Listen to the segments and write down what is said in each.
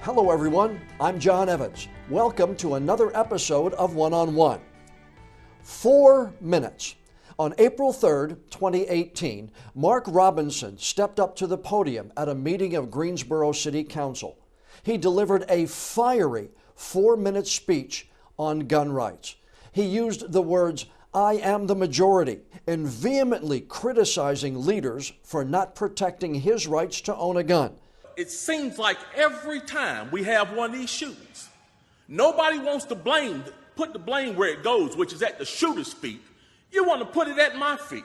Hello everyone, I'm John Evans. Welcome to another episode of One-on-One. 4 minutes. On April 3rd, 2018, Mark Robinson stepped up to the podium at a meeting of Greensboro City Council. He delivered a fiery 4-minute speech on gun rights. He used the words, "I am the majority," in vehemently criticizing leaders for not protecting his rights to own a gun. It seems like every time we have one of these shootings, nobody wants to put the blame where it goes, which is at the shooter's feet. You want to put it at my feet.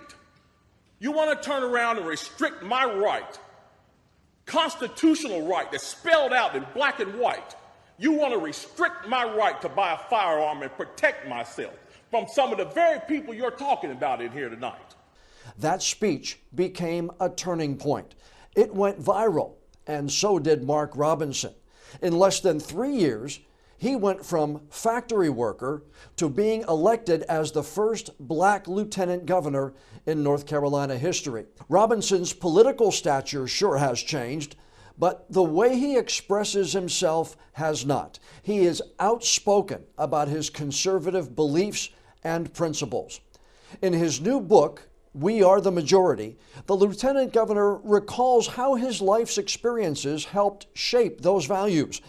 You want to turn around and restrict my right, constitutional right that's spelled out in black and white. You want to restrict my right to buy a firearm and protect myself from some of the very people you're talking about in here tonight. That speech became a turning point. It went viral. And so did Mark Robinson. In less than 3 years, he went from factory worker to being elected as the first black lieutenant governor in North Carolina history. Robinson's political stature sure has changed, but the way he expresses himself has not. He is outspoken about his conservative beliefs and principles. In his new book, We Are the Majority, the lieutenant governor recalls how his life's experiences helped shape those values.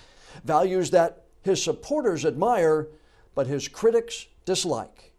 Values that his supporters admire, but his critics dislike.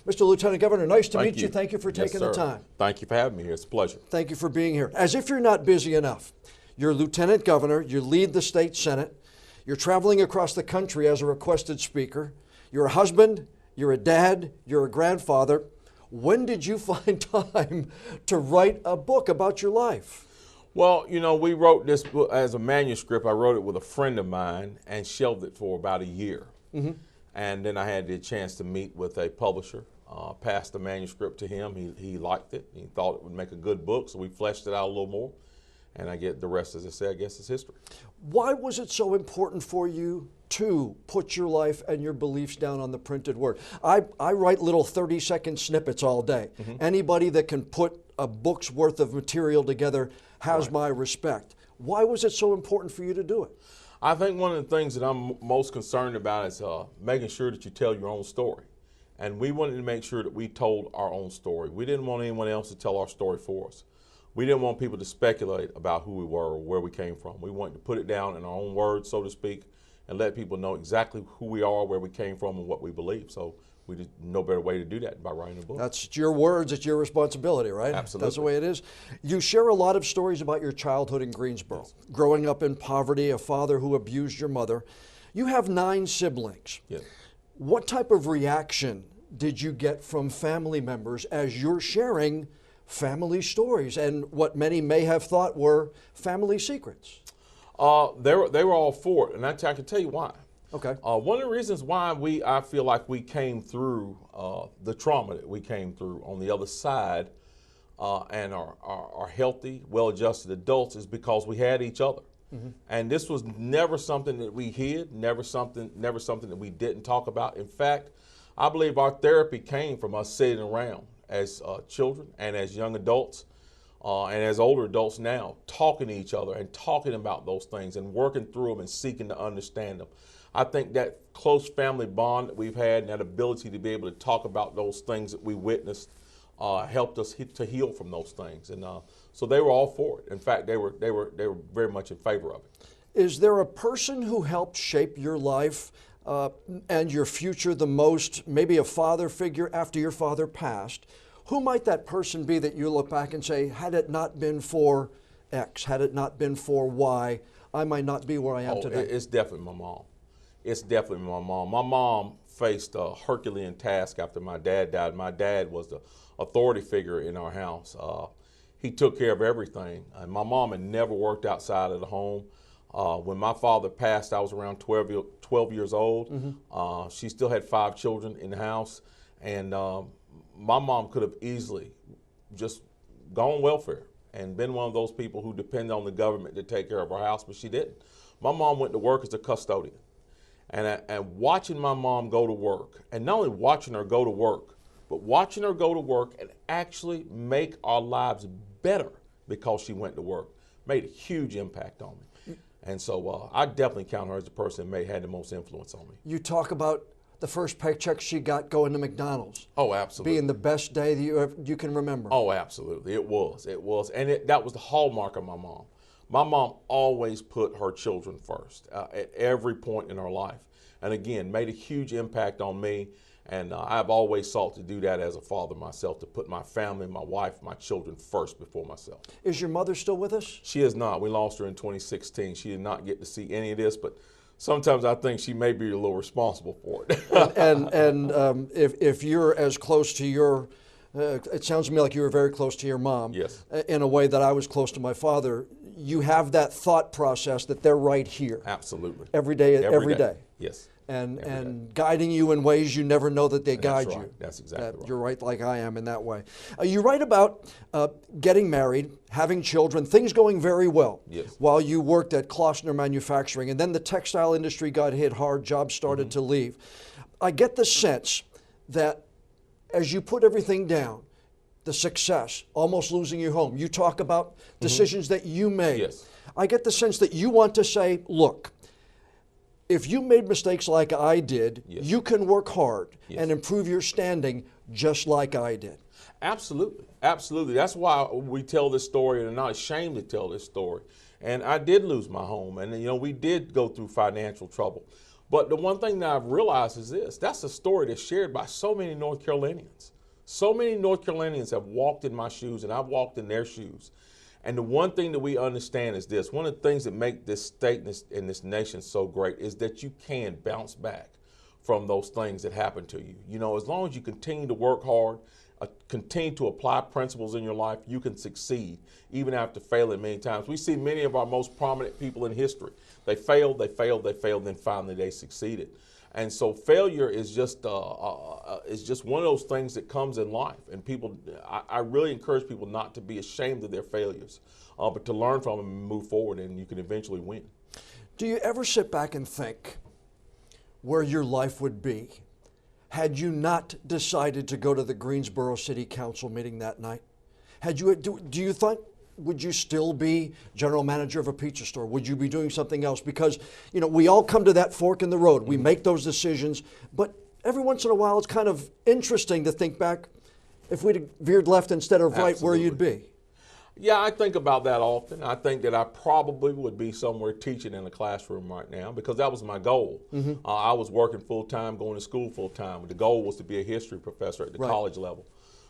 Mr. Lieutenant Governor, nice to meet you. Thank you for taking the time. Thank you for having me here. It's a pleasure. Thank you for being here. As if you're not busy enough, you're lieutenant governor, you lead the state senate, you're traveling across the country as a requested speaker, you're a husband, you're a dad, you're a grandfather. When did you find time to write a book about your life? Well, we wrote this book as a manuscript. I wrote it with a friend of mine and shelved it for about a year. Mm-hmm. And then I had the chance to meet with a publisher, passed the manuscript to him. He liked it. He thought it would make a good book, so we fleshed it out a little more. And I get the rest, as I say, I guess it's history. Why was it so important for you to put your life and your beliefs down on the printed word? I write little 30-second snippets all day. Mm-hmm. Anybody that can put a book's worth of material together has my respect. Why was it so important for you to do it? I think one of the things that I'm most concerned about is making sure that you tell your own story. And we wanted to make sure that we told our own story. We didn't want anyone else to tell our story for us. We didn't want people to speculate about who we were or where we came from. We wanted to put it down in our own words, so to speak, and let people know exactly who we are, where we came from, and what we believe. So we just no better way to do that than by writing a book. That's your words, it's your responsibility, right? Absolutely. That's the way it is. You share a lot of stories about your childhood in Greensboro, yes. Growing up in poverty, a father who abused your mother. You have 9 siblings. Yes. What type of reaction did you get from family members as you're sharing family stories and what many may have thought were family secrets? They were all for it, and I can tell you why. Okay. One of the reasons why I feel like we came through the trauma that we came through on the other side and are healthy, well-adjusted adults is because we had each other. Mm-hmm. And this was never something that we hid, never something that we didn't talk about. In fact, I believe our therapy came from us sitting around as children and as young adults and as older adults now, talking to each other and talking about those things and working through them and seeking to understand them. I think that close family bond that we've had and that ability to be able to talk about those things that we witnessed helped us to heal from those things. And so they were all for it. In fact, they were very much in favor of it. Is there a person who helped shape your life and your future the most, maybe a father figure after your father passed? Who might that person be that you look back and say, had it not been for X, had it not been for Y, I might not be where I am today? It's definitely my mom. It's definitely my mom. My mom faced a Herculean task after my dad died. My dad was the authority figure in our house. He took care of everything. And my mom had never worked outside of the home. When my father passed, I was around 12 years old. Mm-hmm. She still had 5 children in the house. And my mom could have easily just gone on welfare and been one of those people who depend on the government to take care of our house, but she didn't. My mom went to work as a custodian. And watching my mom go to work, and not only watching her go to work, but watching her go to work and actually make our lives better because she went to work, made a huge impact on me. And so I definitely count her as the person that may had the most influence on me. You talk about the first paycheck she got going to McDonald's. Oh, absolutely. Being the best day that you can remember. Oh, absolutely. It was. And that was the hallmark of my mom. My mom always put her children first at every point in her life. And again, made a huge impact on me. And I've always sought to do that as a father myself, to put my family, my wife, my children first before myself. Is your mother still with us? She is not. We lost her in 2016. She did not get to see any of this, but sometimes I think she may be a little responsible for it. If you're as close to your, it sounds to me like you were very close to your mom. Yes. In a way that I was close to my father. You have that thought process that they're right here. Absolutely. Every day. Yes. And guiding you in ways you never know that they guide That's right. you. That's exactly right. You're right, like I am in that way. You write about getting married, having children, things going very well. Yes. While you worked at Klossner Manufacturing, and then the textile industry got hit hard, jobs started to leave. I get the sense that as you put everything down, the success, almost losing your home, you talk about decisions that you made. Yes. I get the sense that you want to say, look, if you made mistakes like I did, Yes. you can work hard Yes. and improve your standing just like I did. Absolutely. Absolutely. That's why we tell this story and are not ashamed to tell this story. And I did lose my home, and we did go through financial trouble. But the one thing that I've realized is this: that's a story that's shared by so many North Carolinians. So many North Carolinians have walked in my shoes, and I've walked in their shoes. And the one thing that we understand is this: one of the things that make this state and this nation so great is that you can bounce back from those things that happen to you. As long as you continue to work hard, continue to apply principles in your life, you can succeed, even after failing many times. We see many of our most prominent people in history. They failed, then finally they succeeded. And so failure is just one of those things that comes in life. And people, I really encourage people not to be ashamed of their failures, but to learn from them and move forward, and you can eventually win. Do you ever sit back and think where your life would be had you not decided to go to the Greensboro City Council meeting that night? Do you think, would you still be general manager of a pizza store? Would you be doing something else? Because, we all come to that fork in the road. We make those decisions, but every once in a while it's kind of interesting to think back, if we'd veered left instead of right, Absolutely. where you'd be. Yeah, I think about that often. I think that I probably would be somewhere teaching in a classroom right now, because that was my goal. I was working full-time, going to school full-time. The goal was to be a history professor at the college level.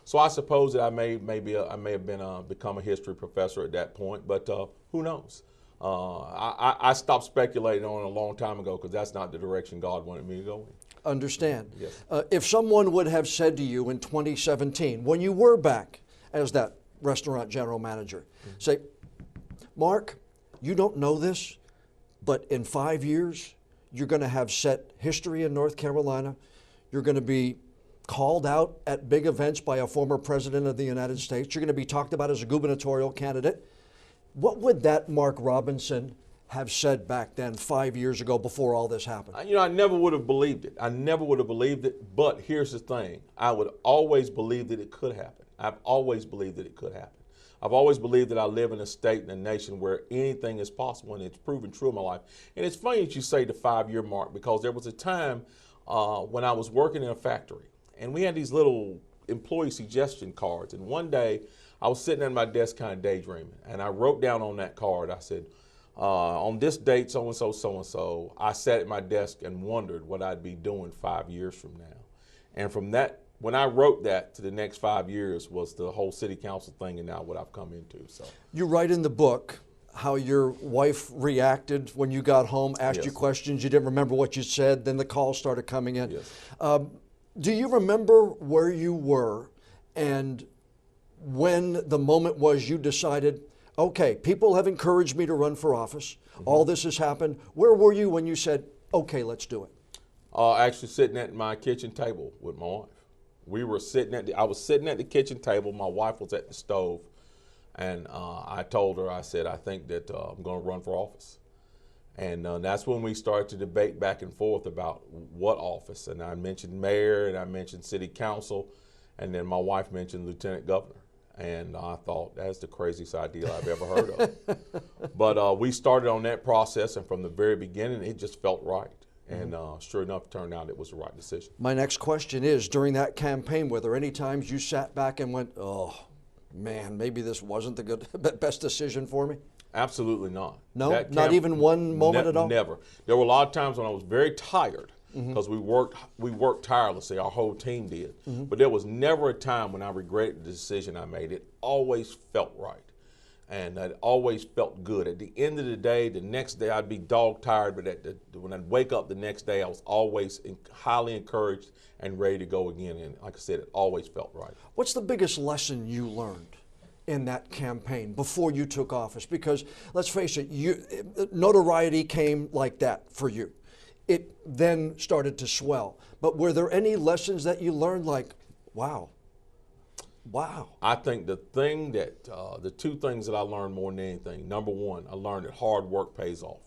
So I suppose that I may have become a history professor at that point, but who knows? I stopped speculating on it a long time ago, because that's not the direction God wanted me to go in. Understand. Yes. If someone would have said to you in 2017, when you were back as that restaurant general manager, say, Mark, you don't know this, but in 5 years, you're going to have set history in North Carolina. You're going to be called out at big events by a former president of the United States. You're going to be talked about as a gubernatorial candidate. What would that Mark Robinson have said back then 5 years ago before all this happened? I never would have believed it. I never would have believed it, but here's the thing. I would always believe that it could happen. I've always believed that it could happen. I've always believed that I live in a state and a nation where anything is possible, and it's proven true in my life. And it's funny that you say the 5-year mark, because there was a time when I was working in a factory, and we had these little employee suggestion cards. And one day I was sitting at my desk kind of daydreaming, and I wrote down on that card, I said, on this date, so-and-so, so-and-so, I sat at my desk and wondered what I'd be doing 5 years from now. And from that, when I wrote that, to the next 5 years was the whole city council thing, and now what I've come into. So you write in the book how your wife reacted when you got home, asked you questions, you didn't remember what you said, then the calls started coming in. Yes. Do you remember where you were and when the moment was you decided, okay, people have encouraged me to run for office, all this has happened. Where were you when you said, okay, let's do it? Actually sitting at my kitchen table with my wife. I was sitting at the kitchen table, my wife was at the stove, and I told her, I said, I think that I'm going to run for office. And that's when we started to debate back and forth about what office. And I mentioned mayor, and I mentioned city council, and then my wife mentioned lieutenant governor. And I thought, that's the craziest idea I've ever heard of. But we started on that process, and from the very beginning, it just felt right. And sure enough, it turned out it was the right decision. My next question is, during that campaign, were there any times you sat back and went, oh, man, maybe this wasn't the best decision for me? Absolutely not. No? Not even one moment at all? Never. There were a lot of times when I was very tired, because we worked tirelessly, our whole team did. But there was never a time when I regretted the decision I made. It always felt right. And it always felt good. At the end of the day, the next day I'd be dog tired, but when I'd wake up the next day, I was always highly encouraged and ready to go again. And like I said, it always felt right. What's the biggest lesson you learned in that campaign before you took office? Because let's face it, notoriety came like that for you. It then started to swell. But were there any lessons that you learned like, wow? I think the thing that, the two things that I learned more than anything, number one, I learned that hard work pays off.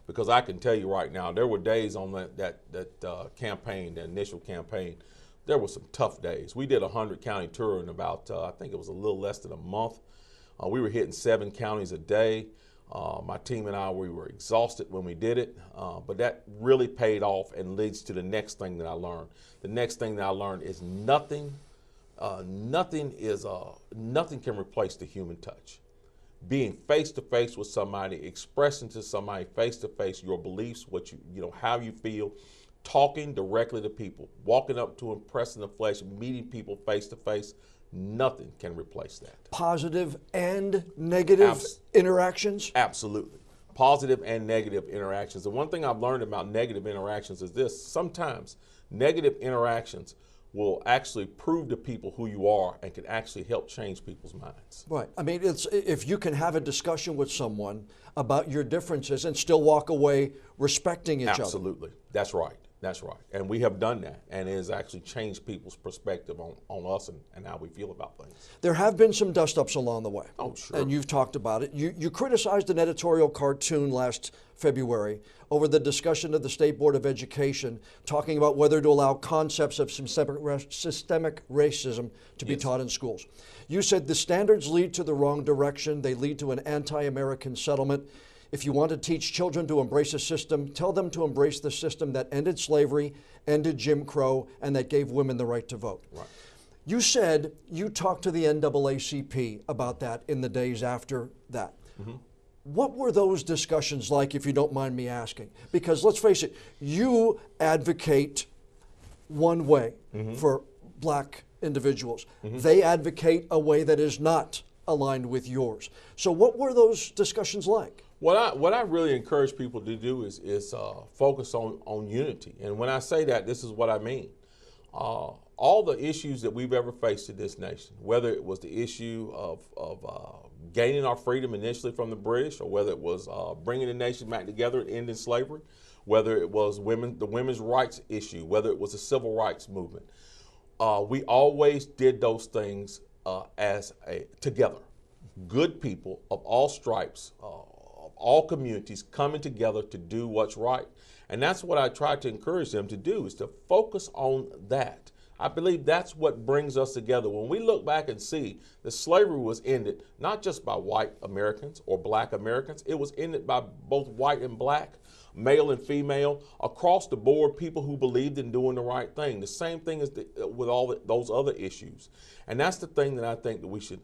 Because I can tell you right now, there were days on that campaign, the initial campaign, there were some tough days. We did a 100-county tour in about, I think it was a little less than a month. We were hitting 7 counties a day. My team and I, we were exhausted when we did it, but that really paid off and leads to the next thing that I learned. The next thing that I learned is nothing can replace the human touch. Being face to face with somebody, expressing to somebody face to face your beliefs, what how you feel, talking directly to people, walking up to them, pressing the flesh, meeting people face to face, nothing can replace that. Positive and negative interactions? Absolutely. Positive and negative interactions. The one thing I've learned about negative interactions is this: sometimes negative interactions will actually prove to people who you are and can actually help change people's minds. Right. I mean, if you can have a discussion with someone about your differences and still walk away respecting each other. Absolutely. That's right. That's right. And we have done that, and it has actually changed people's perspective on us and how we feel about things. There have been some dust-ups along the way. Oh, sure. And you've talked about it. You criticized an editorial cartoon last February over the discussion of the State Board of Education, talking about whether to allow concepts of systemic racism to be taught in schools. You said the standards lead to the wrong direction. They lead to an anti-American settlement. If you want to teach children to embrace a system, tell them to embrace the system that ended slavery, ended Jim Crow, and that gave women the right to vote. Right. You said you talked to the NAACP about that in the days after that. What were those discussions like, if you don't mind me asking? Because let's face it, you advocate one way for black individuals. They advocate a way that is not aligned with yours. So what were those discussions like? What I really encourage people to do is focus on unity. And when I say that, this is what I mean. All the issues that we've ever faced in this nation, whether it was the issue of gaining our freedom initially from the British, or whether it was bringing the nation back together and ending slavery, whether it was the women's rights issue, whether it was the civil rights movement, we always did those things together. Good people of all stripes, all communities coming together to do what's right. And that's what I try to encourage them to do, is to focus on that. I believe that's what brings us together. When we look back and see that slavery was ended, not just by white Americans or black Americans, it was ended by both white and black, male and female, across the board, people who believed in doing the right thing. The same thing is with all those other issues. And that's the thing that I think that we should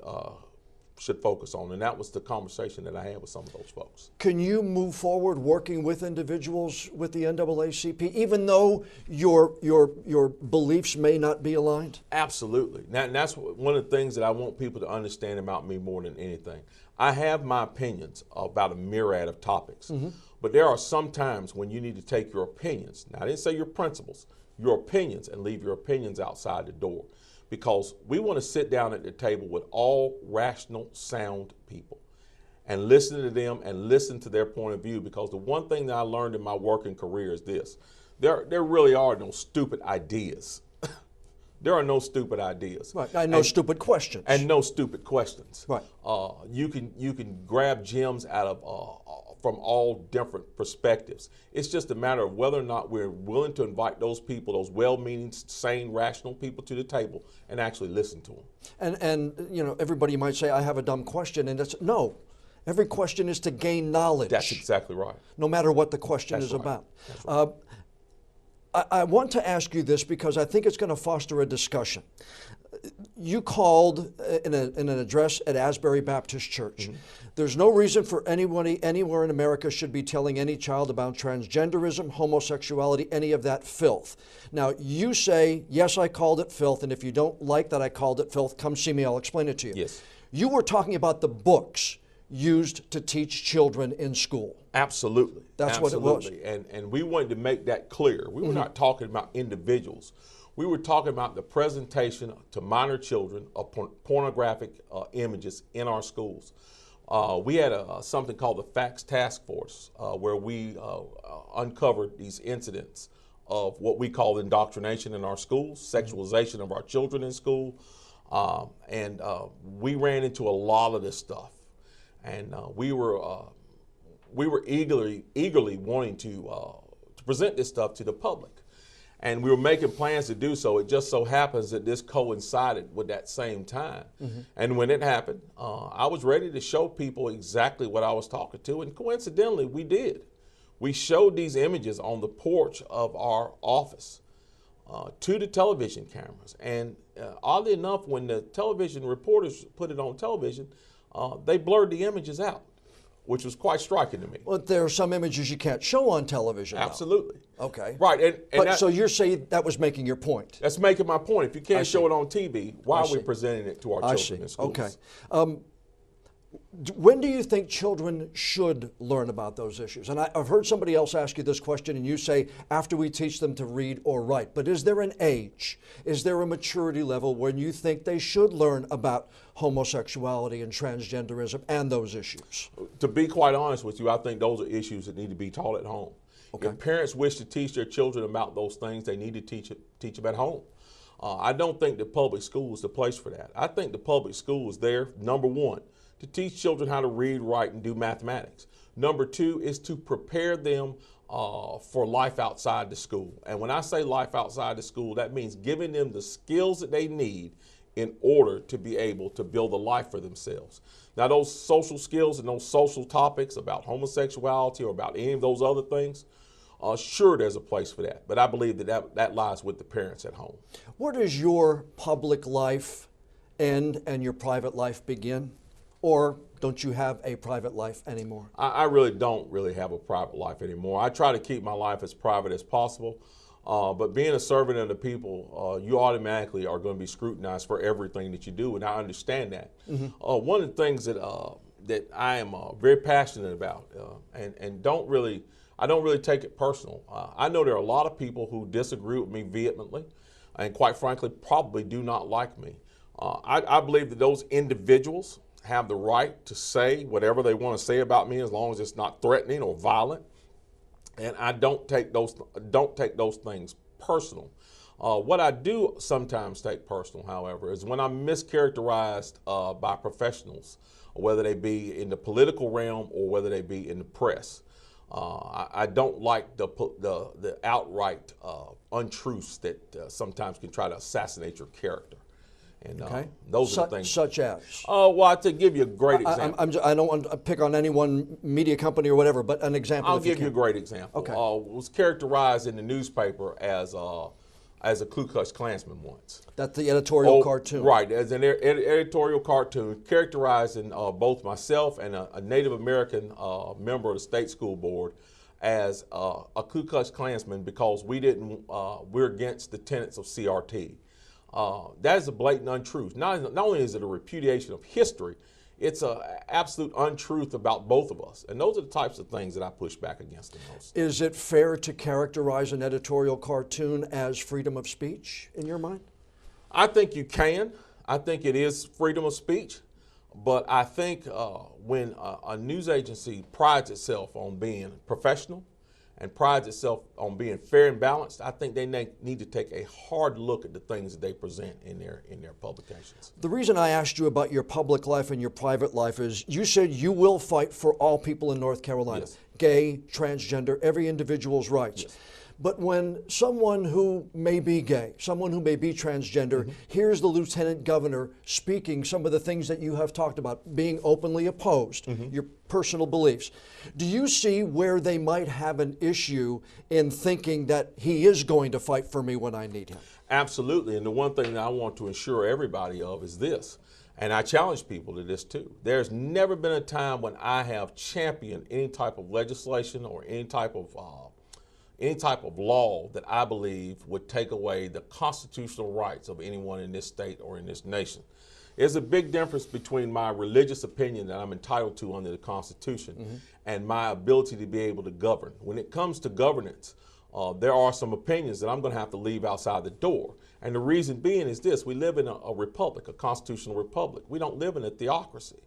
focus on, and that was the conversation that I had with some of those folks. Can you move forward working with individuals with the NAACP, even though your beliefs may not be aligned? Absolutely. And that's one of the things that I want people to understand about me more than anything. I have my opinions about a myriad of topics, but there are some times when you need to take your opinions, now I didn't say your principles, your opinions, and leave your opinions outside the door. Because we want to sit down at the table with all rational, sound people and listen to them and listen to their point of view. Because the one thing that I learned in my working career is this: there really are no stupid ideas. There are no stupid ideas. Right. And no stupid questions. And no stupid questions. Right. You can grab gems out of from all different perspectives. It's just a matter of whether or not we're willing to invite those people, those well-meaning, sane, rational people to the table and actually listen to them. And you know, everybody might say, I have a dumb question, and it's no. Every question is to gain knowledge. That's exactly right. No matter what the question is about. Right. I want to ask you this because I think it's going to foster a discussion. You called in an address at Asbury Baptist Church. Mm-hmm. There's no reason for anybody anywhere in America should be telling any child about transgenderism, homosexuality, any of that filth. Now, you say, yes, I called it filth, and if you don't like that I called it filth, come see me, I'll explain it to you. Yes. You were talking about the books used to teach children in school. Absolutely. That's Absolutely. what it was. And we wanted to make that clear. We were not talking about individuals. We were talking about the presentation to minor children of pornographic images in our schools. We had something called the Facts Task Force, where we uncovered these incidents of what we call indoctrination in our schools, sexualization of our children in school, and we ran into a lot of this stuff. And we were eagerly wanting to present this stuff to the public. And we were making plans to do so. It just so happens that this coincided with that same time. Mm-hmm. And when it happened, I was ready to show people exactly what I was talking to. And coincidentally, we did. We showed these images on the porch of our office to the television cameras. And oddly enough, when the television reporters put it on television, they blurred the images out, which was quite striking to me. Well, there are some images you can't show on television. Absolutely. Though. Okay. Right. So you're saying that was making your point. That's making my point. If you can't show it on TV, why are we presenting it to our children in schools? Okay. When do you think children should learn about those issues? And I've heard somebody else ask you this question, and you say after we teach them to read or write. But is there an age? Is there a maturity level when you think they should learn about homosexuality and transgenderism and those issues? To be quite honest with you, I think those are issues that need to be taught at home. Okay. If parents wish to teach their children about those things, they need to teach them at home. I don't think the public school is the place for that. I think the public school is there, number one, to teach children how to read, write, and do mathematics. Number two is to prepare them for life outside the school. And when I say life outside the school, that means giving them the skills that they need in order to be able to build a life for themselves. Now, those social skills and those social topics about homosexuality or about any of those other things, sure, there's a place for that. But I believe that lies with the parents at home. Where does your public life end and your private life begin? Or don't you have a private life anymore? I really don't have a private life anymore. I try to keep my life as private as possible. But being a servant of the people, you automatically are going to be scrutinized for everything that you do, and I understand that. Mm-hmm. One of the things that I am very passionate about, and I don't really take it personal. I know there are a lot of people who disagree with me vehemently, and quite frankly, probably do not like me. I believe that those individuals have the right to say whatever they want to say about me as long as it's not threatening or violent. And I don't take those things personal. What I do sometimes take personal, however, is when I'm mischaracterized by professionals, whether they be in the political realm or whether they be in the press. I don't like the outright untruths that sometimes can try to assassinate your character. And those are the things. Such as? Well, to give you a great example. I don't want to pick on any one media company or whatever, but an example. I'll give you a great example. Okay. Was characterized in the newspaper as a Ku Klux Klansman once. That's the editorial cartoon. Right, as an editorial cartoon characterizing both myself and a Native American member of the state school board as a Ku Klux Klansman because we're against the tenets of CRT. That is a blatant untruth. Not only is it a repudiation of history, it's an absolute untruth about both of us. And those are the types of things that I push back against the most. Is it fair to characterize an editorial cartoon as freedom of speech in your mind? I think you can. I think it is freedom of speech. But I think when a news agency prides itself on being professional and prides itself on being fair and balanced, I think they need to take a hard look at the things that they present in their publications. The reason I asked you about your public life and your private life is you said you will fight for all people in North Carolina, Yes. gay, transgender, every individual's rights. Yes. But when someone who may be gay, someone who may be transgender, hears the lieutenant governor speaking some of the things that you have talked about, being openly opposed, your personal beliefs, do you see where they might have an issue in thinking that he is going to fight for me when I need him? Absolutely, and the one thing that I want to assure everybody of is this, and I challenge people to this too. There's never been a time when I have championed any type of legislation or any type of law that I believe would take away the constitutional rights of anyone in this state or in this nation. There's a big difference between my religious opinion that I'm entitled to under the Constitution and my ability to be able to govern. When it comes to governance, there are some opinions that I'm going to have to leave outside the door. And the reason being is this: we live in a republic, a constitutional republic. We don't live in a theocracy.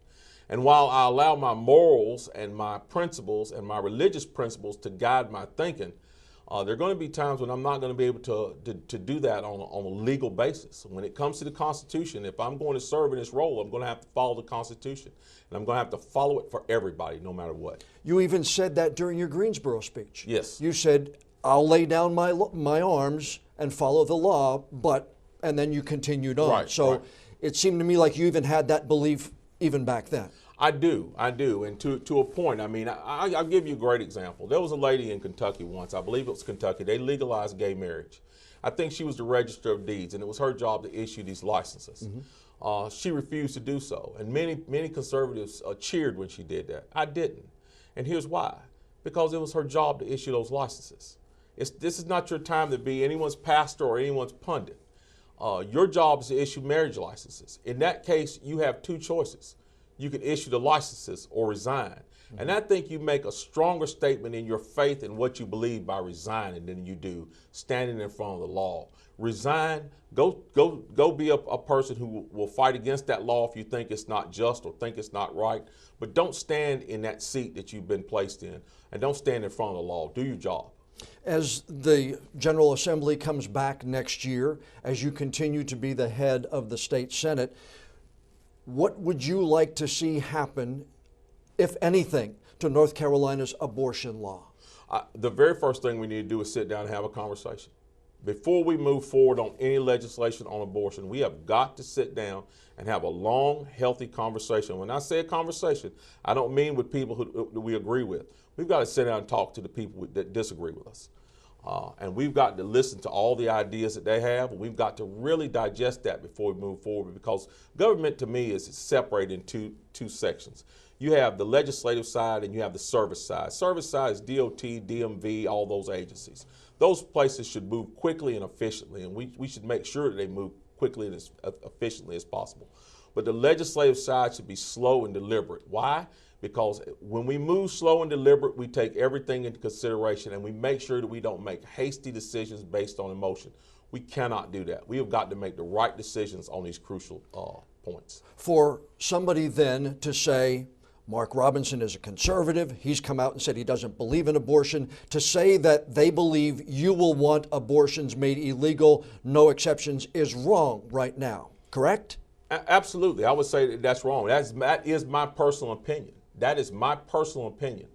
And while I allow my morals and my principles and my religious principles to guide my thinking, there are going to be times when I'm not going to be able to do that on a legal basis. When it comes to the Constitution, if I'm going to serve in this role, I'm going to have to follow the Constitution. And I'm going to have to follow it for everybody, no matter what. You even said that during your Greensboro speech. Yes. You said, I'll lay down my arms and follow the law, and then you continued on. Right. It seemed to me like you even had that belief even back then. I do, and to a point. I mean, I'll give you a great example. There was a lady in Kentucky once, I believe it was Kentucky, they legalized gay marriage. I think she was the Register of Deeds, and it was her job to issue these licenses. She refused to do so, and many conservatives cheered when she did that. I didn't, and here's why. Because it was her job to issue those licenses. This is not your time to be anyone's pastor or anyone's pundit. Your job is to issue marriage licenses. In that case, you have two choices. You can issue the licenses or resign. And I think you make a stronger statement in your faith and what you believe by resigning than you do standing in front of the law. Resign, go be a person who will fight against that law if you think it's not just or think it's not right. But don't stand in that seat that you've been placed in, and don't stand in front of the law. Do your job. As the General Assembly comes back next year, as you continue to be the head of the state Senate, what would you like to see happen, if anything, to North Carolina's abortion law? The very first thing we need to do is sit down and have a conversation. Before we move forward on any legislation on abortion, we have got to sit down and have a long, healthy conversation. When I say a conversation, I don't mean with people who we agree with. We've got to sit down and talk to the people that disagree with us. And we've got to listen to all the ideas that they have, and we've got to really digest that before we move forward, because government to me is separated in two sections. You have the legislative side and you have the service side. Service side is DOT, DMV, all those agencies. Those places should move quickly and efficiently, and we should make sure that they move quickly and as efficiently as possible. But the legislative side should be slow and deliberate. Why? Because when we move slow and deliberate, we take everything into consideration and we make sure that we don't make hasty decisions based on emotion. We cannot do that. We have got to make the right decisions on these crucial points. For somebody then to say, Mark Robinson is a conservative, he's come out and said he doesn't believe in abortion, to say that they believe you will want abortions made illegal, no exceptions, is wrong right now, correct? Absolutely. I would say that that's wrong. That is my personal opinion. That is my personal opinion.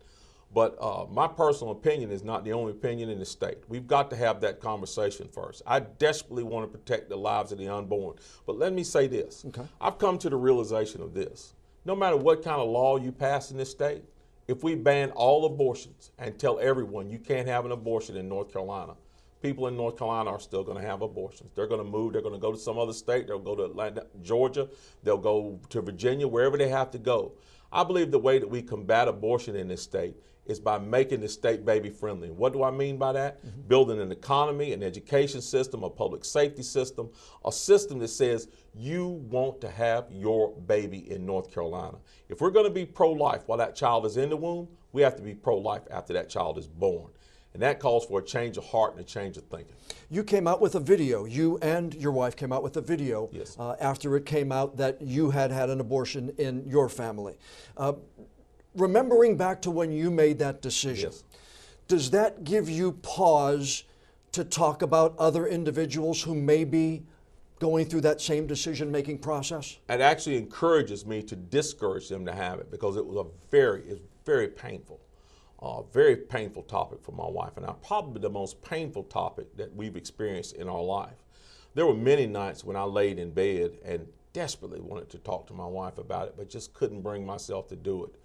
But my personal opinion is not the only opinion in the state. We've got to have that conversation first. I desperately want to protect the lives of the unborn. But let me say this. Okay. I've come to the realization of this. No matter what kind of law you pass in this state, if we ban all abortions and tell everyone you can't have an abortion in North Carolina, people in North Carolina are still going to have abortions. They're going to move. They're going to go to some other state. They'll go to Atlanta, Georgia. They'll go to Virginia, wherever they have to go. I believe the way that we combat abortion in this state is by making the state baby friendly. What do I mean by that? Mm-hmm. Building an economy, an education system, a public safety system, a system that says you want to have your baby in North Carolina. If we're going to be pro-life while that child is in the womb, we have to be pro-life after that child is born. And that calls for a change of heart and a change of thinking. You came out with a video. You and your wife came out with a video. Yes. After it came out that you had had an abortion in your family. Remembering back to when you made that decision, yes. Does that give you pause to talk about other individuals who may be going through that same decision-making process? It actually encourages me to discourage them to have it, because it's very painful. Very painful topic for my wife, and probably the most painful topic that we've experienced in our life. There were many nights when I laid in bed and desperately wanted to talk to my wife about it, but just couldn't bring myself to do it.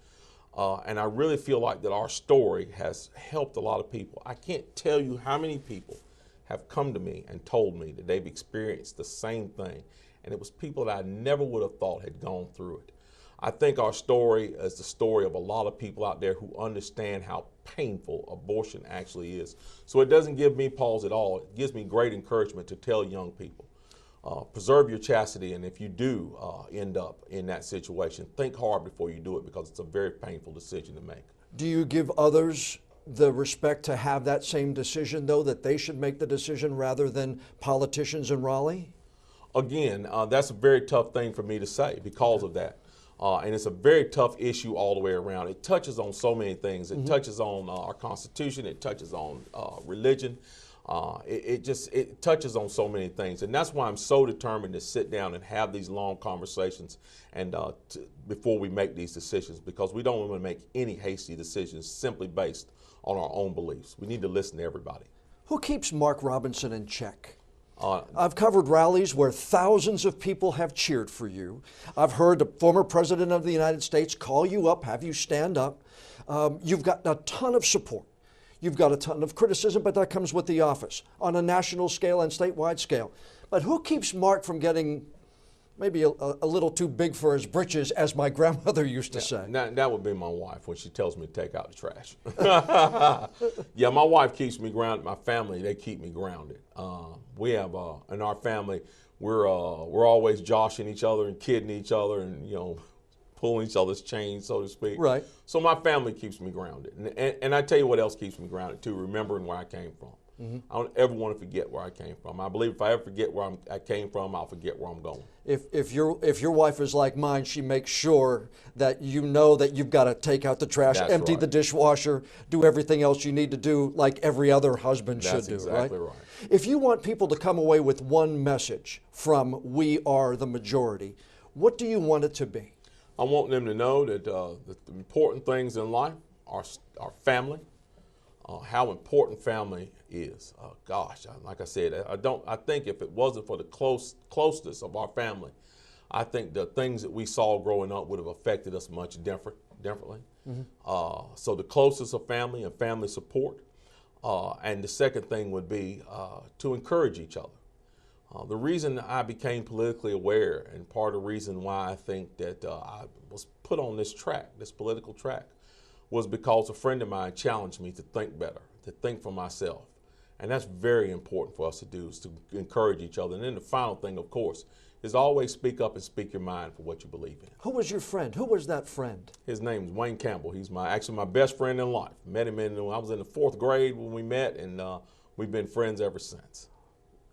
And I really feel like that our story has helped a lot of people. I can't tell you how many people have come to me and told me that they've experienced the same thing, and it was people that I never would have thought had gone through it. I think our story is the story of a lot of people out there who understand how painful abortion actually is. So it doesn't give me pause at all. It gives me great encouragement to tell young people, preserve your chastity, and if you do end up in that situation, think hard before you do it, because it's a very painful decision to make. Do you give others the respect to have that same decision, though, that they should make the decision rather than politicians in Raleigh? Again, that's a very tough thing for me to say because of that. And it's a very tough issue all the way around. It touches on so many things. It touches on our Constitution. It touches on religion. It touches on so many things. And that's why I'm so determined to sit down and have these long conversations and before we make these decisions, because we don't want to make any hasty decisions simply based on our own beliefs. We need to listen to everybody. Who keeps Mark Robinson in check? I've covered rallies where thousands of people have cheered for you. I've heard the former president of the United States call you up, have you stand up. You've got a ton of support. You've got a ton of criticism, but that comes with the office on a national scale and statewide scale. But who keeps Mark from getting maybe a little too big for his britches, as my grandmother used to say? That would be my wife when she tells me to take out the trash. Yeah, my wife keeps me grounded. My family, they keep me grounded. We have, in our family, we're always joshing each other and kidding each other and, pulling each other's chains, so to speak. Right. So my family keeps me grounded. And I tell you what else keeps me grounded, too, remembering where I came from. I don't ever want to forget where I came from. I believe if I ever forget where I came from, I'll forget where I'm going. If your wife is like mine, she makes sure that you know that you've got to take out the trash, That's empty right. the dishwasher, do everything else you need to do like every other husband should do. That's exactly right. If you want people to come away with one message from We Are the Majority, what do you want it to be? I want them to know that the important things in life are family, how important family is. Gosh, like I said, I think if it wasn't for the closeness of our family, I think the things that we saw growing up would have affected us much differently. So the closest of family and family support. And the second thing would be to encourage each other. The reason I became politically aware, and part of the reason why I think that I was put on this track, this political track, was because a friend of mine challenged me to think better, to think for myself. And that's very important for us to do, is to encourage each other. And then the final thing, of course, is always speak up and speak your mind for what you believe in. Who was your friend? Who was that friend? His name is Wayne Campbell. He's actually my best friend in life. Met him I was in the 4th grade when we met, and we've been friends ever since.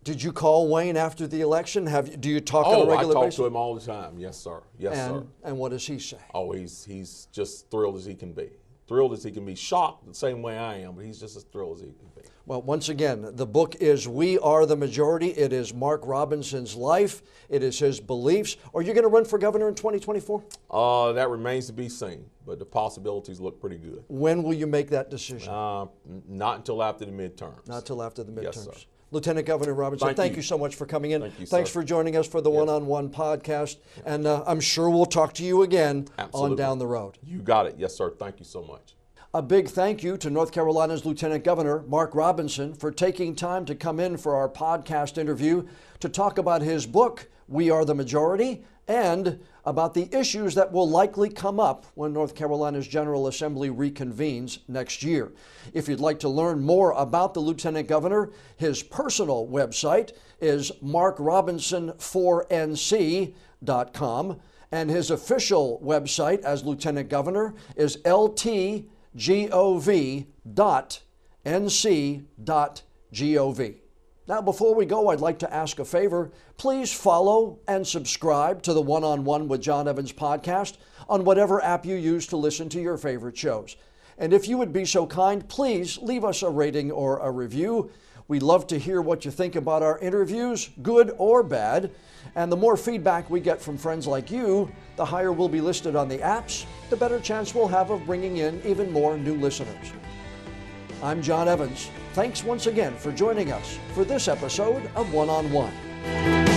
Did you call Wayne after the election? Do you talk on a regular basis? I talk to him all the time. Yes, sir. Yes, sir. And what does he say? Oh, he's just thrilled as he can be. Thrilled as he can be. Shocked the same way I am, but he's just as thrilled as he can be. Well, once again, the book is We Are the Majority. It is Mark Robinson's life. It is his beliefs. Are you going to run for governor in 2024? That remains to be seen, but the possibilities look pretty good. When will you make that decision? Not until after the midterms. Not until after the midterms. Yes, sir. Lieutenant Governor Robinson, thank you so much for coming in. Thank you, Thanks sir. for joining us for the One-on-One podcast. And I'm sure we'll talk to you again on down the road. You got it. Yes, sir. Thank you so much. A big thank you to North Carolina's Lieutenant Governor, Mark Robinson, for taking time to come in for our podcast interview to talk about his book, We Are the Majority, and about the issues that will likely come up when North Carolina's General Assembly reconvenes next year. If you'd like to learn more about the Lieutenant Governor, his personal website is markrobinson4nc.com, and his official website as Lieutenant Governor is ltgov.nc.gov. Now, before we go, I'd like to ask a favor. Please follow and subscribe to the One-on-One with John Evans podcast on whatever app you use to listen to your favorite shows. And if you would be so kind, please leave us a rating or a review. We love to hear what you think about our interviews, good or bad. And the more feedback we get from friends like you, the higher we'll be listed on the apps, the better chance we'll have of bringing in even more new listeners. I'm John Evans. Thanks once again for joining us for this episode of One on One.